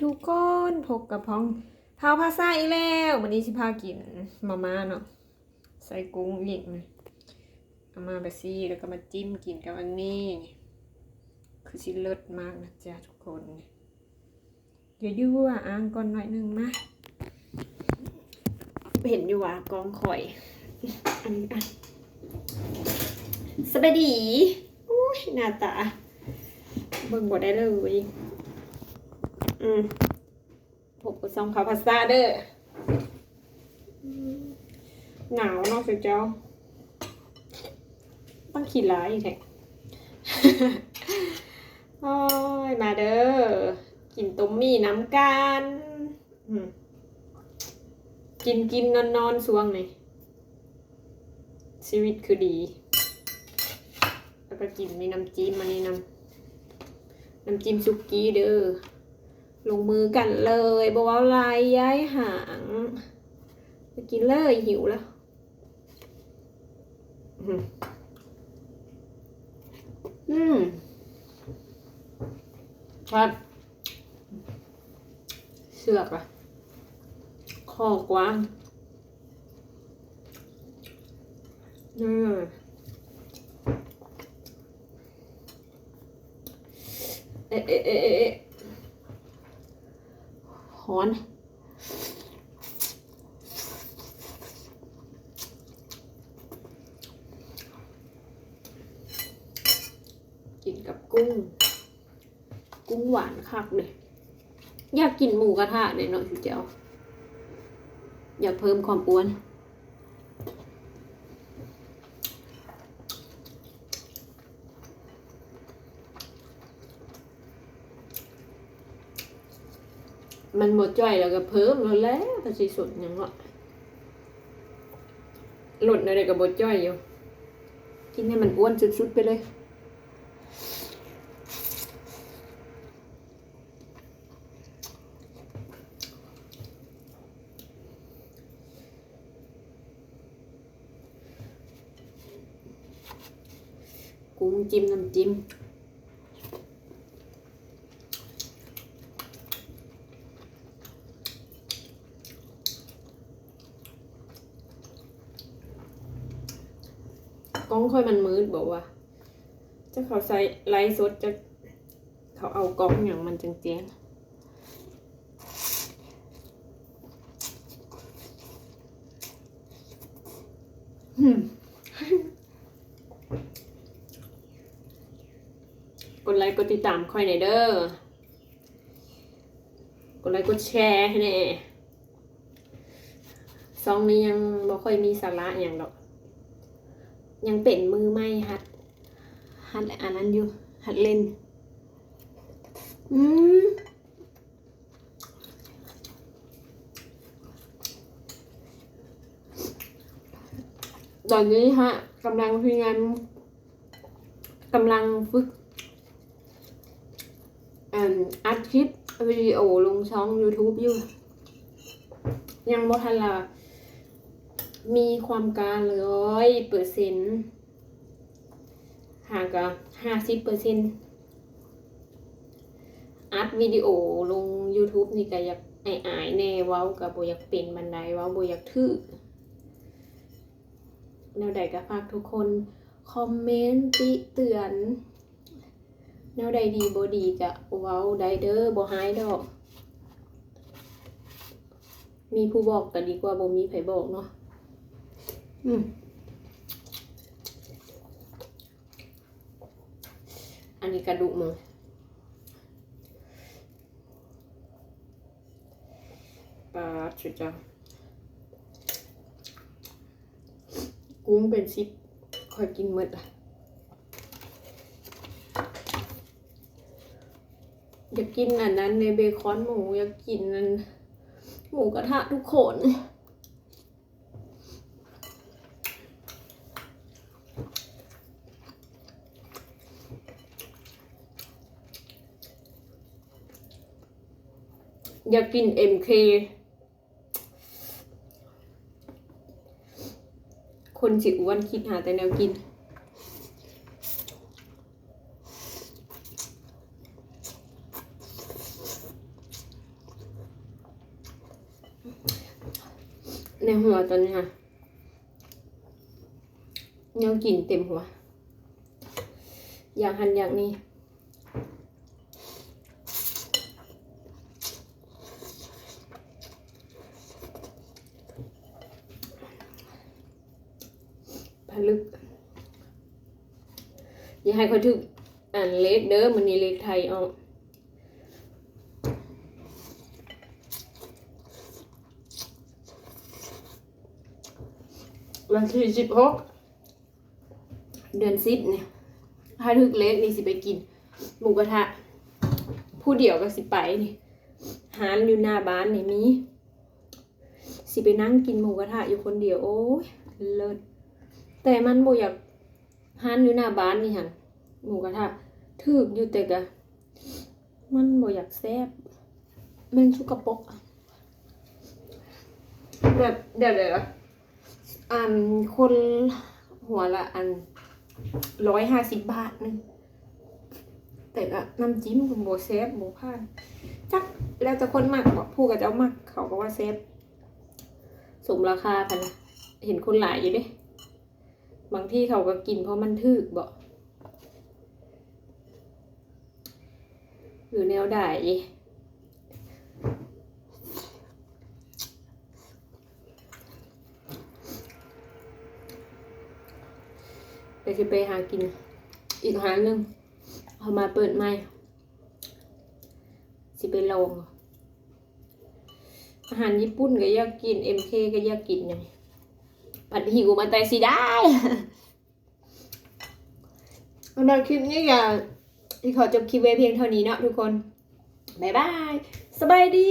ทุกคนพบกับพ้องเผาภาษาอีกแล้ววันนี้สิพากินมาม่าเนาะใส่กุ้งเลี้ยงนะเอามาแบบซี่แล้วก็มาจิ้มกินกับอันนี้คือสิเลิศมากนะจ๊ะทุกคนเดี๋ยวยั่วอ่างก่อนหน่อยนึงมาเห็นอยู่ว่ากองข่อยอันนี้อ่ะสบายดีอุ้ยหน้าตาเบิ่งบ่ได้เลยผมก็ส่องเขาภาษาเด้อหนาวเนาะสิเจ้าต้องขี่ร้ายแท้โอ้ยมาเด้อกินต้มมี่น้ำกันกินนอนสวงนี่ชีวิตคือดีแล้วก็กินมีน้ำจิ้มอันนี้น้ำจิ้มซุกี้เด้อลงมือกันเลยบอกว่าลายย้ายหางไปกินเลยหิวแล้วครับเสือกอะคอกว้างหอนกินกับกุ้งหวานคักเลยอยากกินหมูกระทะเลยเนาะพี่เจ้าอยากเพิ่มความอ้วนมันหมดจ่อยแล้วก็เพิ่มแล้วภาษีสุดยังวะหล่นอะไรกับบดจ่อยอยู่กินให้มันอ้วนสุดๆไปเลยกุ้งจิ้มน้ำจิ้มกล้องค่อยมันมืดบอกว่าจะเขาใส่ไลฟ์สดจะเขาเอากล้องอย่างมันแจ้งกดไลค์กดติดตามค่อยหน่อยเด้อกดไลค์กดแชร์ให้แน่ซองนี้ยังบ่ค่อยมีสาระอย่างดอกยังเป็นมือไม่หัดอันนั้นอยู่หัดเล่นตอนนี้ฮะกำลังพยายามกำลังฝึกอัดคลิปวิดีโอลงช่อง YouTube อยู่ยังบ่ทันละมีความการ100%ห่างกับ50%อัดวิดีโอลง YouTube นี่ก็อยากอายแน่เว้ากับบ่อยากเป็นบันไดเว้าบ่อยากทื่อแนวใดก็ฝากทุกคนคอมเมนต์ติเตือนแนวใดดีบ่ดีก็เว้าได้เด้อบ่หายดอกมีผู้บอกก็ดีกว่าบ่มีไผบอกเนาะอันนี้กระดูกมือปลาชุดจ้ากุ้งเป็นซิปค่อยกินหมดอยากกินอันนั้นในเบคอนหมูอยากกินนั้นหมูกระทะทุกคนอยากกิน MK คนสิอ้วนคิดหาแต่แนวกิน อ ในหัวตอนนี้ค่ะยังกินเต็มหัวอย่างหันอย่างนี้ผลึกอย่าให้เขาถึกเล็กเด้อมันนี่เล็กไทยเอาวันที่16 เดือน10เนี่ยถ้าถึกเล็กนี่สิไปกินหมูกระทะผู้เดียวก็สิไปนี่หารอยู่หน้าบ้านนี่มีสิไปนั่งกินหมูกระทะอยู่คนเดียวโอ้ยเลิศแต่มันบ่อยากหารอยู่หน้าบ้านนี่หั่นหมูกระทะถึกอยู่แต่กะมันบ่อยากแซ่บมันสุกปรกแบบเดี๋ยวคนหัวละ150 บาทนึงแต่ละน้ำจิ้มกับโบเซฟโบผ่านจักแล้วจะคนมากบอกผู้กับเจ้ามากเขาก็ว่าเซฟสมราคาพันเห็นคนหลายอยู่ดิบางที่เขาก็กินเพราะมันถึกบอกหรือแนวได้ไปสิไปหากินอีกหาหนึ่งเอามาเปิดใหม่สิไปลองอาหารญี่ปุ่นก็อยากกิน MK ก็อยากกินอย่างผัดหิวมาแต่สิได้สำหรับคลิปนี้ก็ที่ขอจบคลิปไว้เพียงเท่านี้เนาะทุกคนบ๊ายบายสบายดี